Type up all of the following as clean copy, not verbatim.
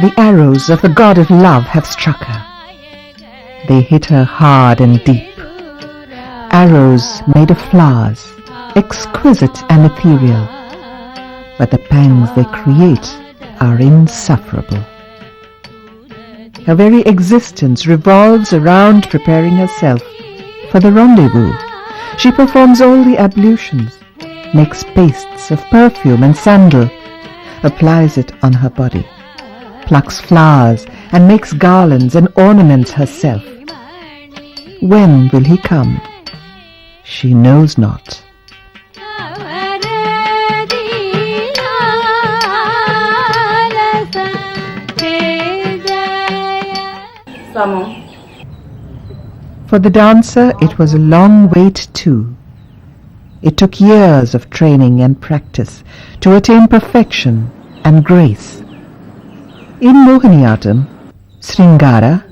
The arrows of the god of love have struck her. They hit her hard and deep. Arrows made of flowers, exquisite and ethereal. But the pangs they create are insufferable. Her very existence revolves around preparing herself for the rendezvous. She performs all the ablutions, makes pastes of perfume and sandal, applies it on her body, plucks flowers and makes garlands and ornaments herself. When will he come? She knows not. For the dancer, it was a long wait too. It took years of training and practice to attain perfection and grace. In Mohiniyattam, Sringara,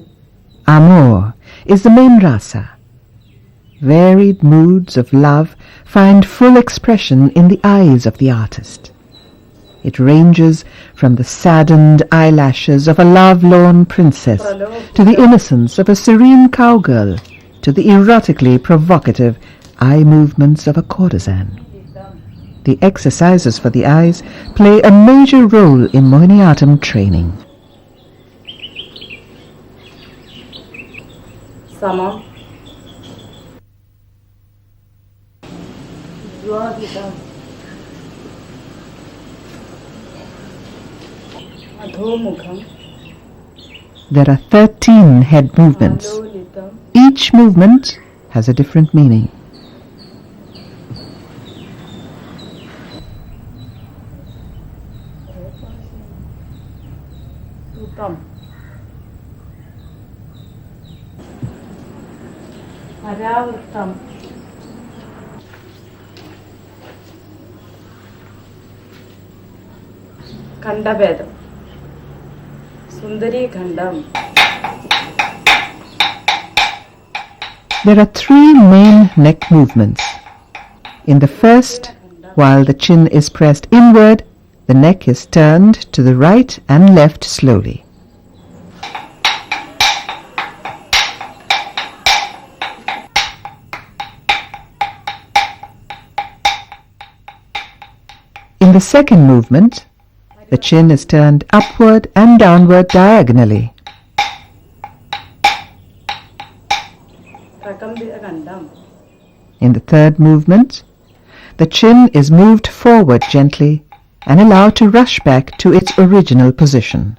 Amor, is the main rasa. Varied moods of love find full expression in the eyes of the artist. It ranges from the saddened eyelashes of a love-lorn princess to the innocence of a serene cowgirl to the erotically provocative eye movements of a courtesan. The exercises for the eyes play a major role in Mohiniyattam training. Sama. There are 13 head movements. Each movement has a different meaning. Kandabedam. Sundari Kandam. There are 3 main neck movements. In the first, while the chin is pressed inward, the neck is turned to the right and left slowly. In the second movement, the chin is turned upward and downward diagonally. In the third movement, the chin is moved forward gently and allowed to rush back to its original position.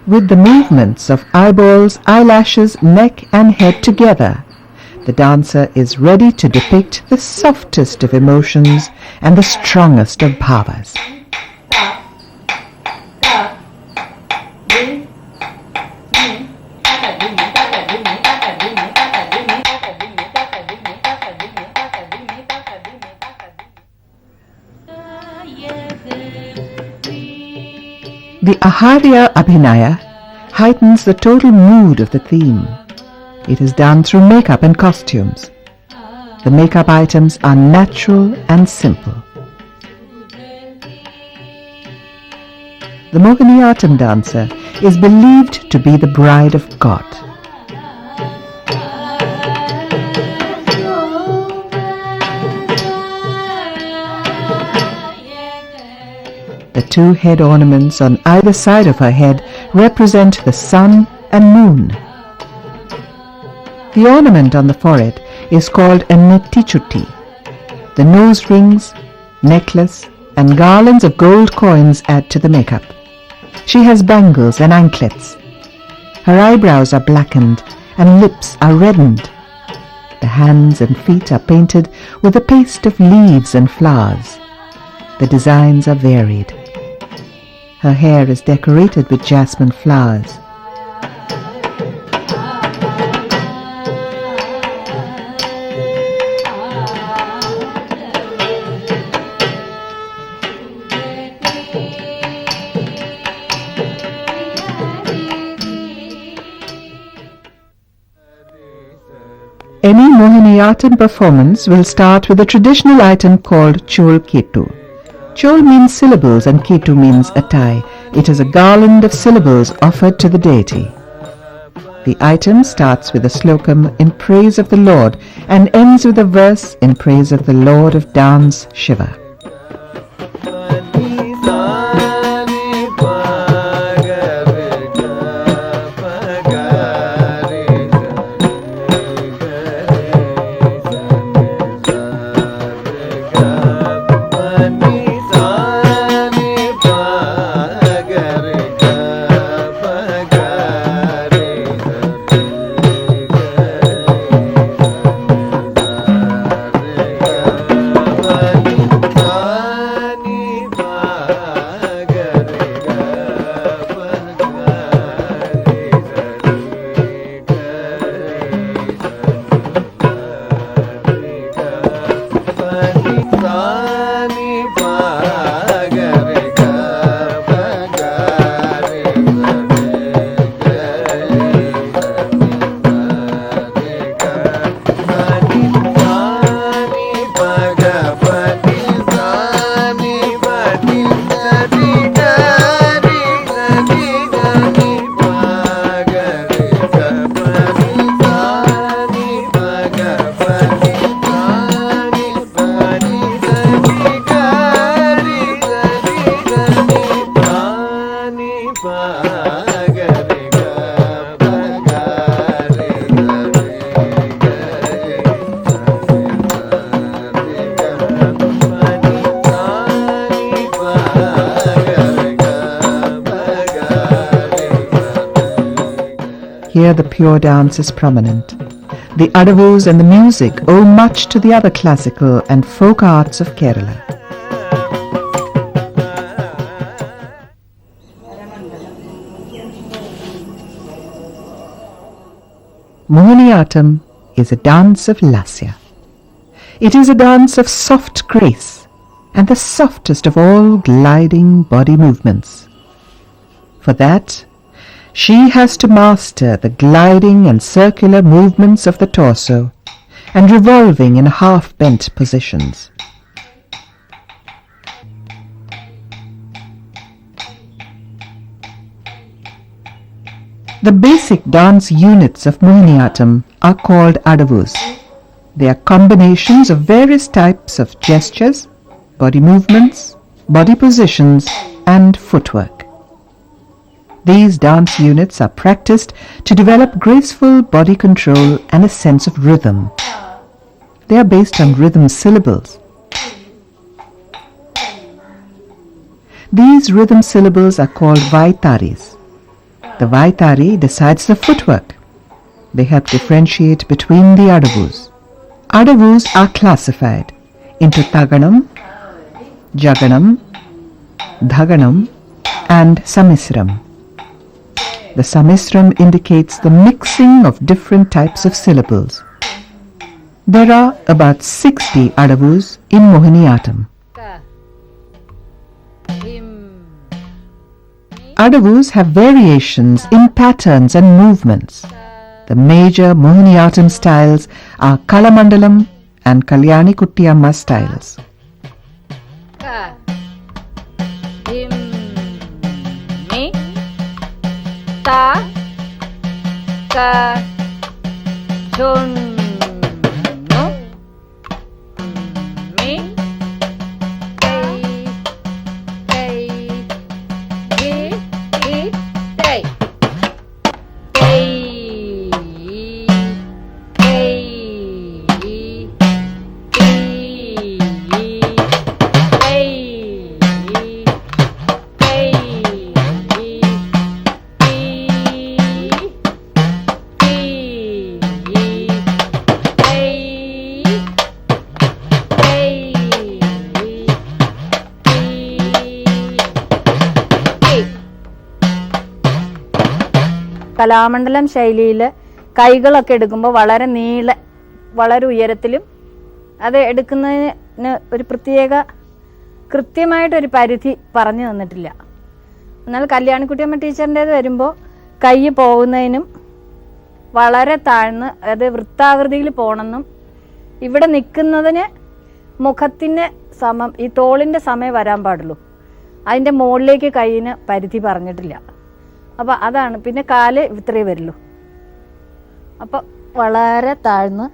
With the movements of eyeballs, eyelashes, neck and head together, the dancer is ready to depict the softest of emotions and the strongest of bhavas. The Aharya Abhinaya heightens the total mood of the theme. It is done through makeup and costumes. The makeup items are natural and simple. The Mohiniyattam dancer is believed to be the bride of God. The 2 head ornaments on either side of her head represent the sun and moon. The ornament on the forehead is called a netichutti. The nose rings, necklace and garlands of gold coins add to the makeup. She has bangles and anklets. Her eyebrows are blackened and lips are reddened. The hands and feet are painted with a paste of leaves and flowers. The designs are varied. Her hair is decorated with jasmine flowers. Any Mohiniyattam performance will start with a traditional item called Cholketu. Chol means syllables and Ketu means a tie. It is a garland of syllables offered to the deity. The item starts with a slokam in praise of the Lord and ends with a verse in praise of the Lord of Dance, Shiva. Here the pure dance is prominent. The adavus and the music owe much to the other classical and folk arts of Kerala. Mohiniyattam is a dance of lasya. It is a dance of soft grace and the softest of all gliding body movements. For that, she has to master the gliding and circular movements of the torso and revolving in half-bent positions. The basic dance units of Mohiniyattam are called adavus. They are combinations of various types of gestures, body movements, body positions, and footwork. These dance units are practiced to develop graceful body control and a sense of rhythm. They are based on rhythm syllables. These rhythm syllables are called vaitaris. The vaitari decides the footwork. They help differentiate between the adavus. Adavus are classified into taganam, jaganam, dhaganam, and samisram. The samisram indicates the mixing of different types of syllables. There are about 60 adavus in Mohiniyattam. Adavus have variations in patterns and movements. The major Mohiniyattam styles are Kalamandalam and Kalyani Kuttiyamma styles. Ta ka chon no me kai gi tai Kalamandalam ശൈലിയിൽ കൈകളൊക്കെ എടുക്കുമ്പോൾ വളരെ വളരെ ഉയരത്തിലും അത് എടുക്കുന്നതിന് ഒരു കൃത്യമായിട്ടൊരു പരിധി പറഞ്ഞു തന്നിട്ടില്ല. എന്നാൽ കല്യാണിക്കുട്ടിയമ്മ ടീച്ചറിൻ്റേത് വരുമ്പോൾ കൈ പോകുന്നതിനും വളരെ താഴ്ന്ന് അത് വൃത്താകൃതിയിൽ പോകണമെന്നും ഇവിടെ നിൽക്കുന്നതിന് മുഖത്തിന് സമം ഈ തോളിൻ്റെ സമയം വരാൻ പാടുള്ളൂ. അതിൻ്റെ മുകളിലേക്ക് കൈയിന് പരിധി പറഞ്ഞിട്ടില്ല. അപ്പോൾ അതാണ്. പിന്നെ കാല് ഇത്രയേ വരുള്ളൂ. അപ്പോൾ വളരെ താഴ്ന്ന്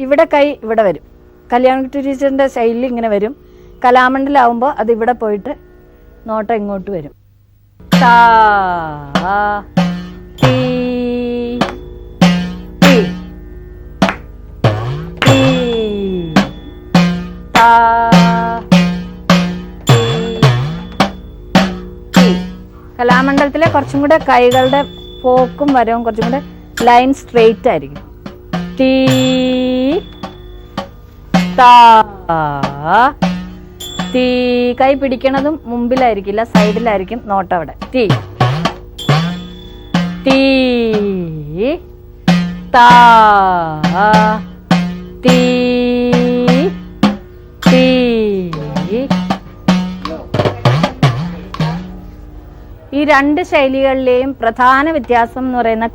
ഇവിടെ കൈ ഇവിടെ വരും. കല്യാണ ടീച്ചറിൻ്റെ ശൈലി ഇങ്ങനെ വരും. കലാമണ്ഡലാവുമ്പോൾ അത് ഇവിടെ പോയിട്ട് നോട്ടം ഇങ്ങോട്ട് വരും. താ തീ തീ തീ താ തീ തീ. കലാമണ്ഡലത്തിലെ കുറച്ചും കൂടെ കൈകളുടെ പോക്കും വരവും കുറച്ചും കൂടെ ലൈൻ സ്ട്രെയിറ്റ് ആയിരിക്കും. തീ താ തീ. കൈ പിടിക്കണതും മുമ്പിലായിരിക്കില്ല, സൈഡിലായിരിക്കും നോട്ടം. അവിടെ തീ തീ താ തീ തീ. ഈ രണ്ട് ശൈലികളിലെയും പ്രധാന വ്യത്യാസം എന്ന് പറയുന്ന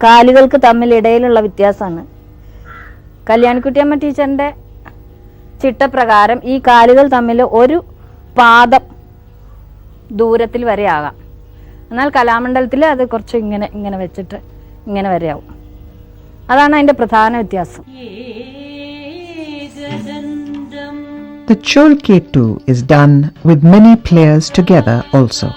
കാലുകൾക്ക് തമ്മിൽ ഇടയിലുള്ള വ്യത്യാസമാണ്. കല്യാണിക്കുട്ടിയമ്മ ടീച്ചറിന്റെ ചിട്ടപ്രകാരം ഈ കാലുകൾ തമ്മിൽ ഒരു പാദം ദൂരത്തിൽ വരെ ആകാം. എന്നാൽ കലാമണ്ഡലത്തിൽ അത് കുറച്ച് ഇങ്ങനെ വെച്ചിട്ട് ഇങ്ങനെ വരെയാവും. അതാണ് അതിന്റെ പ്രധാന വ്യത്യാസം. The Cholketu is done with many players together also.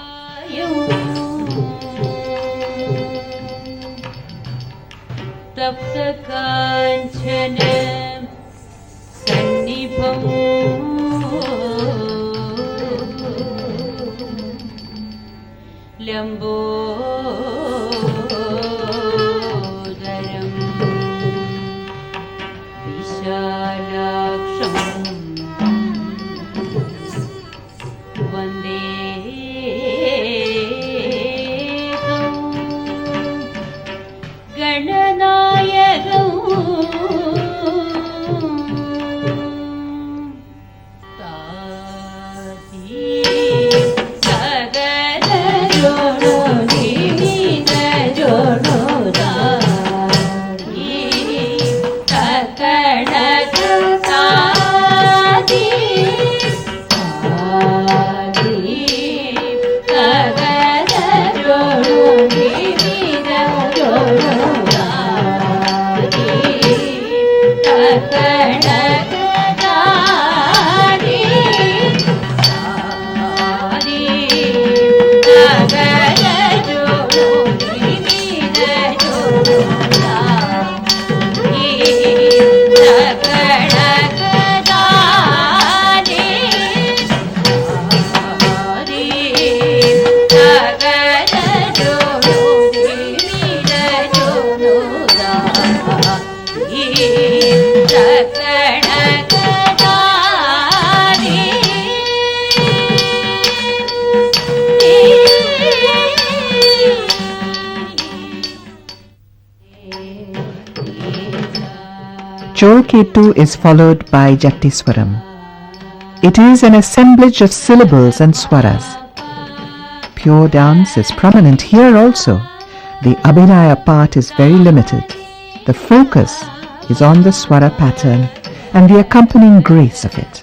Cholketu is followed by Jatiswaram. It is an assemblage of syllables and swaras. Pure dance is prominent here also. The Abhinaya part is very limited. The focus is on the swara pattern and the accompanying grace of it.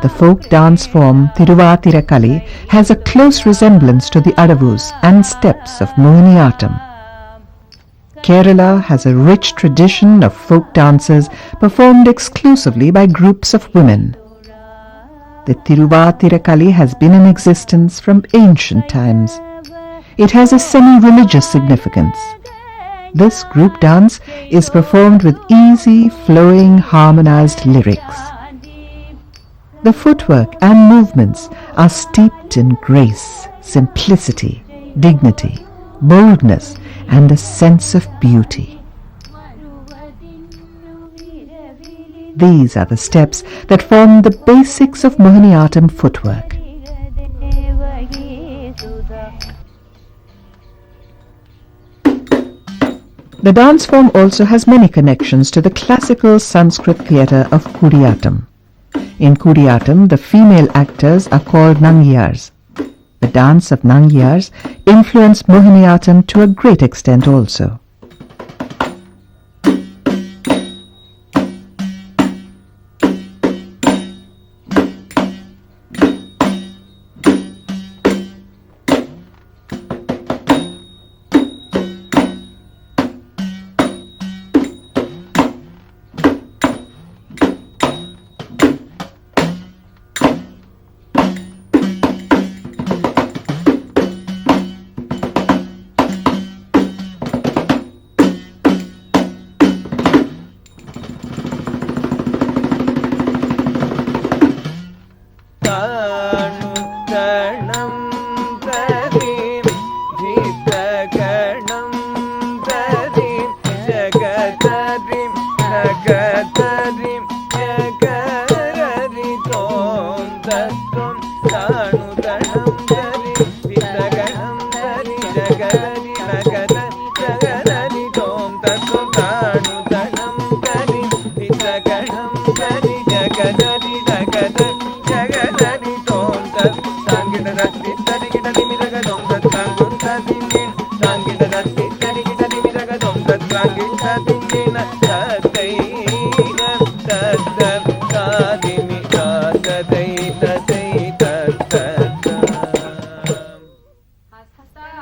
The folk dance form Thiruvathirakali has a close resemblance to the Adavus and steps of Mohiniyattam. Kerala has a rich tradition of folk dances performed exclusively by groups of women. The Thiruvathirakali has been in existence from ancient times. It has a semi-religious significance. This group dance is performed with easy, flowing, harmonized lyrics. The footwork and movements are steeped in grace, simplicity, dignity, boldness, and a sense of beauty. These are the steps that form the basics of Mohiniyattam footwork. The dance form also has many connections to the classical Sanskrit theatre of Kudiyattam. In Kudiyattam, the female actors are called Nangiyars. The dance of Nangiyars influenced Mohiniyattam to a great extent also.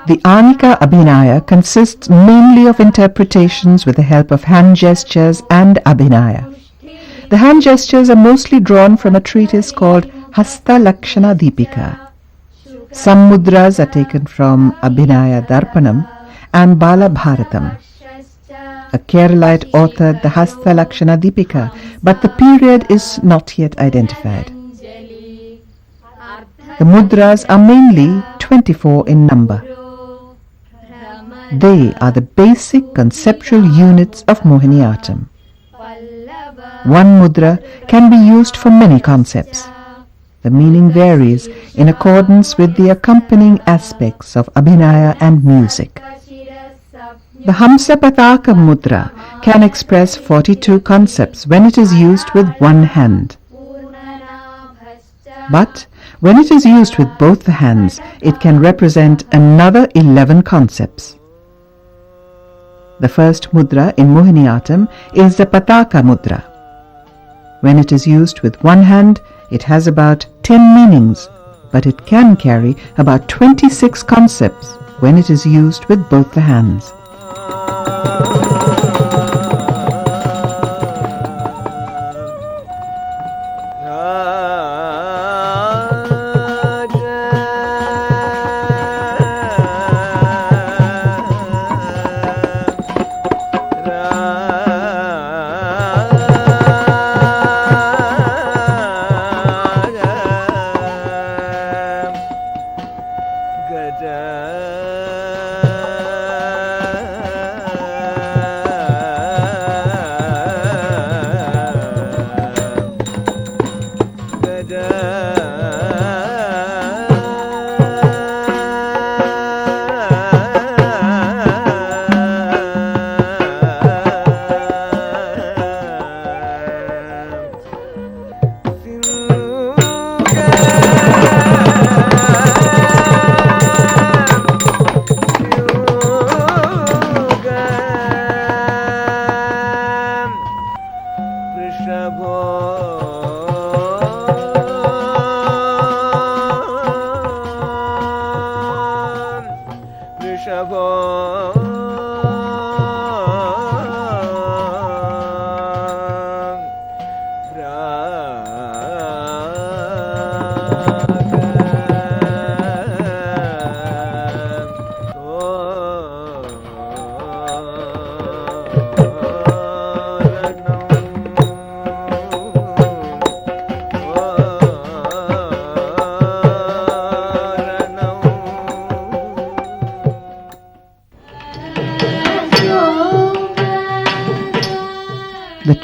The Anika Abhinaya consists mainly of interpretations with the help of hand gestures and Abhinaya. The hand gestures are mostly drawn from a treatise called Hasta Lakshana Deepika. Some mudras are taken from Abhinaya Darpanam and Bala Bharatam. A Keralite authored the Hasta Lakshana Deepika, but the period is not yet identified. The mudras are mainly 24 in number. They are the basic conceptual units of Mohiniyattam. One mudra can be used for many concepts. The meaning varies in accordance with the accompanying aspects of Abhinaya and music. The Hamsa Pataka mudra can express 42 concepts when it is used with one hand. But when it is used with both the hands, it can represent another 11 concepts. The first mudra in Mohiniyattam is the Pataka mudra. When it is used with one hand, it has about 10 meanings, but it can carry about 26 concepts when it is used with both the hands.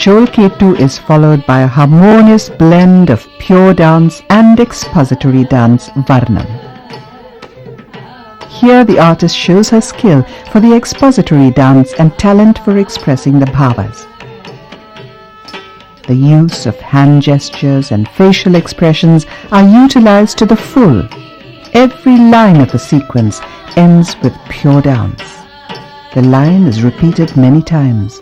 Cholketu is followed by a harmonious blend of pure dance and expository dance, Varnam. Here the artist shows her skill for the expository dance and talent for expressing the bhavas. The use of hand gestures and facial expressions are utilized to the full. Every line of the sequence ends with pure dance. The line is repeated many times.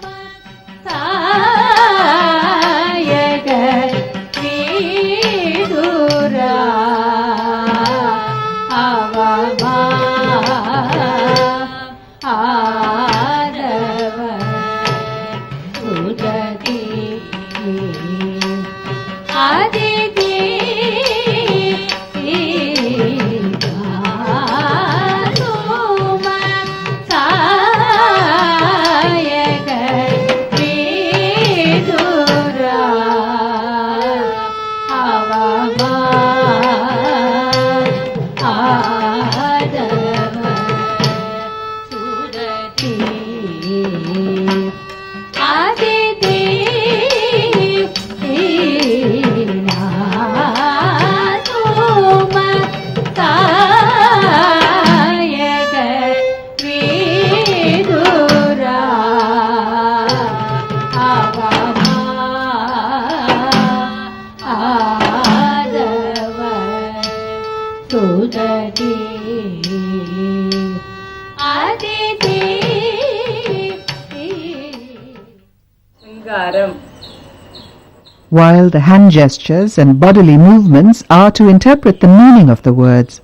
While the hand gestures and bodily movements are to interpret the meaning of the words,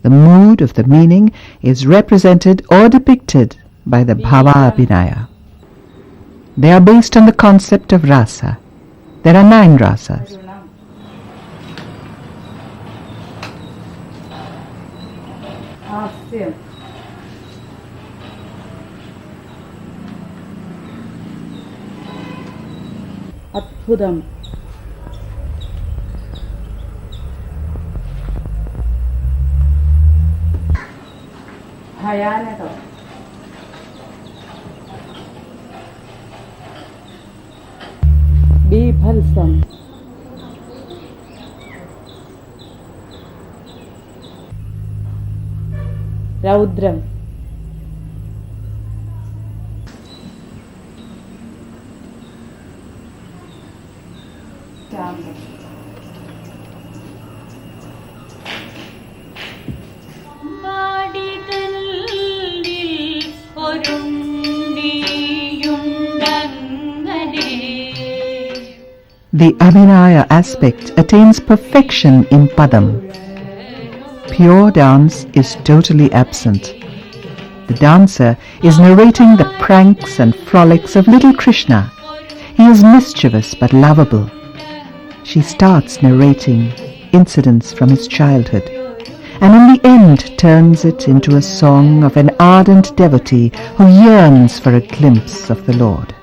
the mood of the meaning is represented or depicted by the bhava abhinaya. They are based on the concept of rasa. There are 9 rasas. Adbhudam, Bhayanakam, Bibhalsam, Raudram, The Abhinaya aspect attains perfection in Padam. Pure dance is totally absent. The dancer is narrating the pranks and frolics of little Krishna. He is mischievous but lovable. She starts narrating incidents from his childhood, and in the end turns it into a song of an ardent devotee who yearns for a glimpse of the Lord.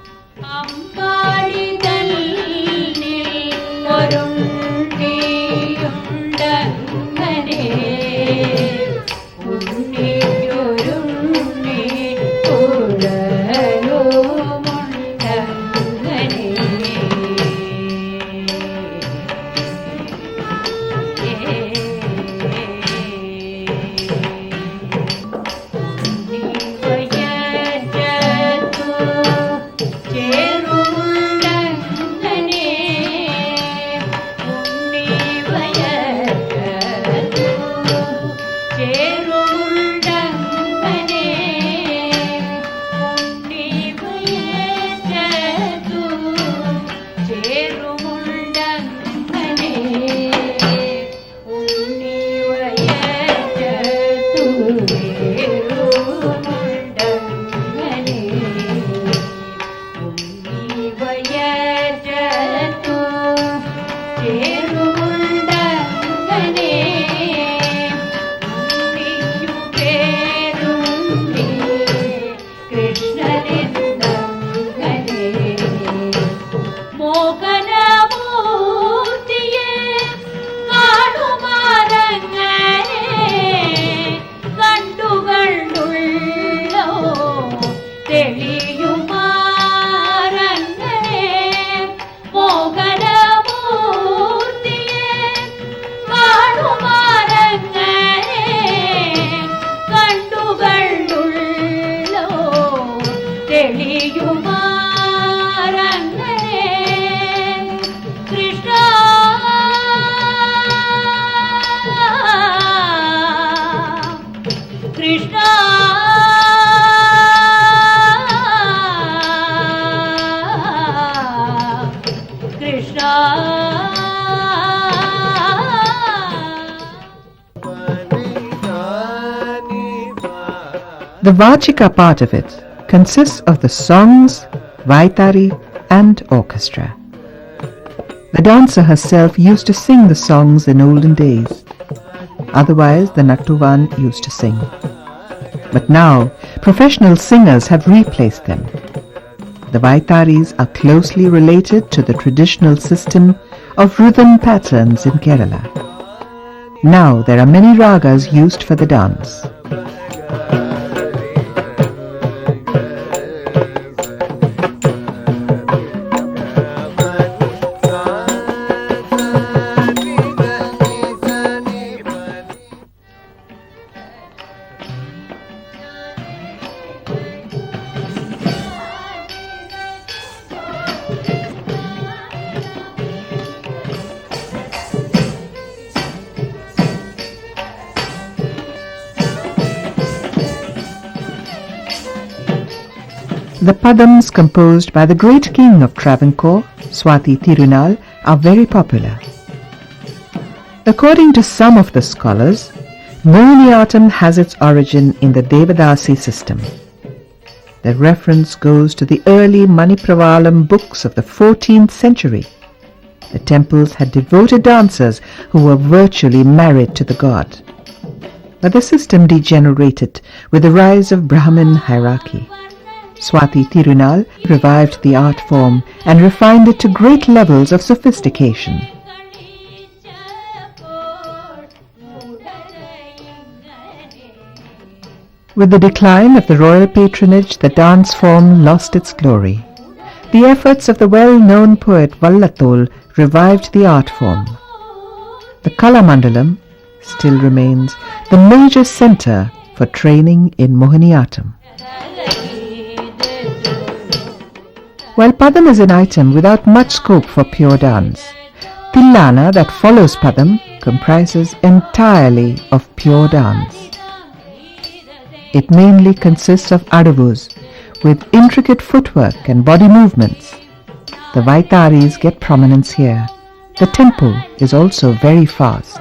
The Vachika part of it consists of the songs, Vaitari and orchestra. The dancer herself used to sing the songs in olden days. Otherwise, the Nattuvan used to sing. But now, professional singers have replaced them. The Vaitaris are closely related to the traditional system of rhythm patterns in Kerala. Now there are many ragas used for the dance. The Padams composed by the great king of Travancore, Swati Tirunal, are very popular. According to some of the scholars, Mohiniyattam has its origin in the Devadasi system. The reference goes to the early Manipravalam books of the 14th century. The temples had devoted dancers who were virtually married to the god. But the system degenerated with the rise of Brahmin hierarchy. Swati Tirunal revived the art form and refined it to great levels of sophistication. With the decline of the royal patronage, the dance form lost its glory. The efforts of the well-known poet Vallatol revived the art form. The Kalamandalam still remains the major center for training in Mohiniyattam. While Padam is an item without much scope for pure dance, Tillana that follows Padam comprises entirely of pure dance. It mainly consists of adavus with intricate footwork and body movements. The Vaitaris get prominence here. The tempo is also very fast.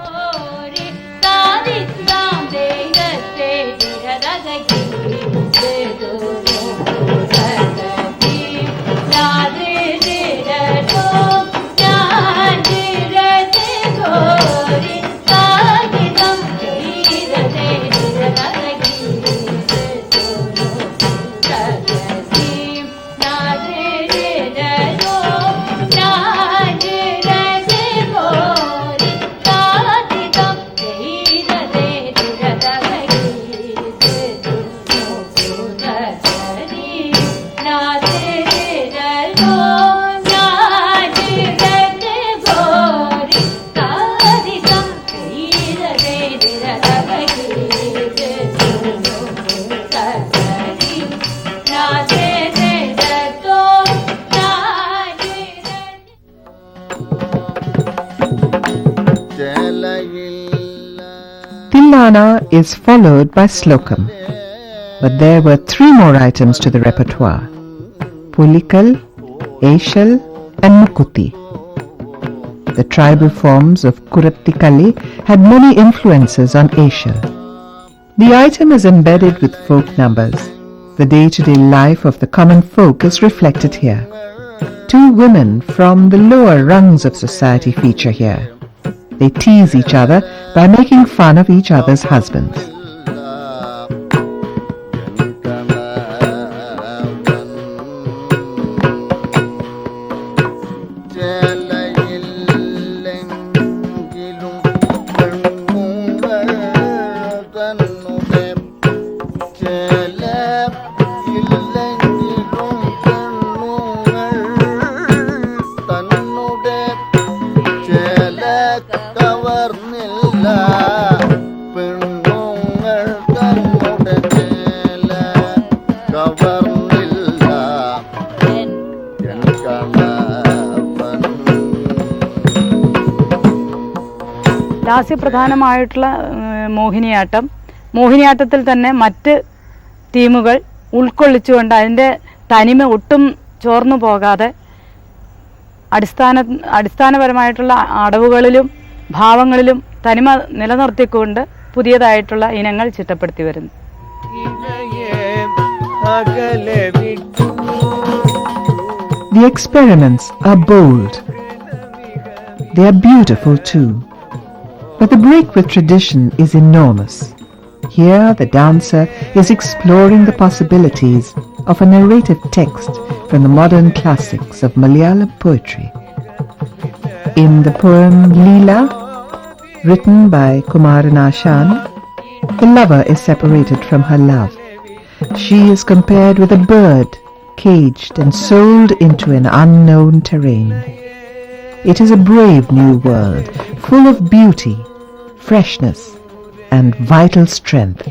Tillana is followed by Slokam, but there were 3 more items to the repertoire: Pulikal, Aishal and Mukuti. The tribal forms of Kurattikali had many influences on Aishal. The item is embedded with folk numbers. The day-to-day life of the common folk is reflected here. 2 women from the lower rungs of society feature here. They tease each other by making fun of each other's husbands. ഹാസ്യപ്രധാനമായിട്ടുള്ള മോഹിനിയാട്ടത്തിൽ തന്നെ മറ്റ് തീമുകൾ ഉൾക്കൊള്ളിച്ചുകൊണ്ട് അതിൻ്റെ തനിമ ഒട്ടും ചോർന്നു പോകാതെ അടിസ്ഥാനപരമായിട്ടുള്ള അടവുകളിലും ഭാവങ്ങളിലും തനിമ നിലനിർത്തിക്കൊണ്ട് പുതിയതായിട്ടുള്ള ഇനങ്ങൾ ചിട്ടപ്പെടുത്തി വരുന്നു. The experiments are bold. They are beautiful too. But the break with tradition is enormous. Here the dancer is exploring the possibilities of a narrative text from the modern classics of Malayalam poetry. In the poem Leela, written by Kumaran Ashan, the lover is separated from her love. She is compared with a bird caged and sold into an unknown terrain. It is a brave new world, full of beauty, freshness, and vital strength.